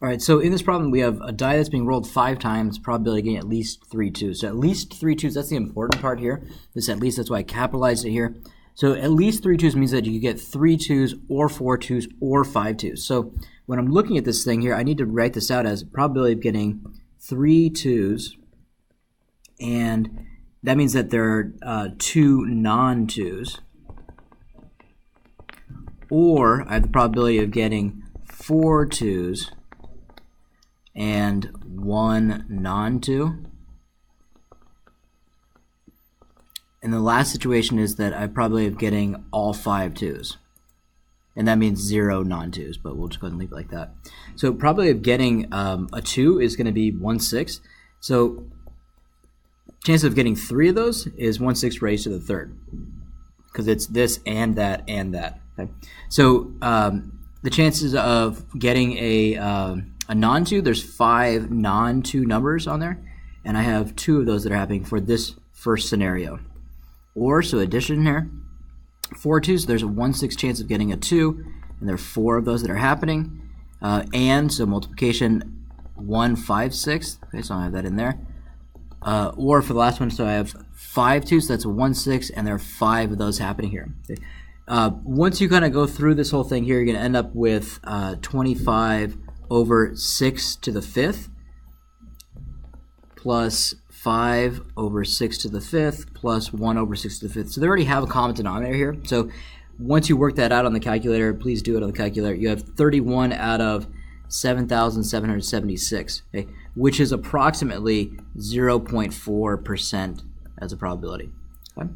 All right, so in this problem, we have a die that's being rolled 5 times, probability of getting at least 3 twos. So at least 3 twos, that's the important part here. This at least, that's why I capitalized it here. So at least 3 twos means that you get 3 twos or 4 twos or 5 twos. So when I'm looking at this thing here, I need to write this out as probability of getting 3 twos, and that means that there are 2 non-twos. Or I have the probability of getting 4 twos and 1 non-two. And the last situation is that I have probability of getting all 5 twos. And that means 0 non-twos, but we'll just go ahead and leave it like that. So probability of getting a 2 is going to be 1/6. So chance of getting 3 of those is 1/6 raised to the third, because it's this and that and that. Okay? So the chances of getting a non-2, there's 5 non-2 numbers on there, and I have 2 of those that are happening for this first scenario. Or, so addition here, 4 twos, there's a 1/6 chance of getting a 2, and there are 4 of those that are happening. And, so multiplication, 1 5/6, okay, so I have that in there. Or for the last one, so I have 5 twos, so that's a 1/6, and there are 5 of those happening here. Okay. Once you kind of go through this whole thing here, you're going to end up with 25 over 6 to the 5th plus 5 over 6 to the 5th plus 1 over 6 to the 5th. So they already have a common denominator here. So once you work that out on the calculator, please do it on the calculator. You have 31 out of 7,776, okay, which is approximately 0.4% as a probability. Okay?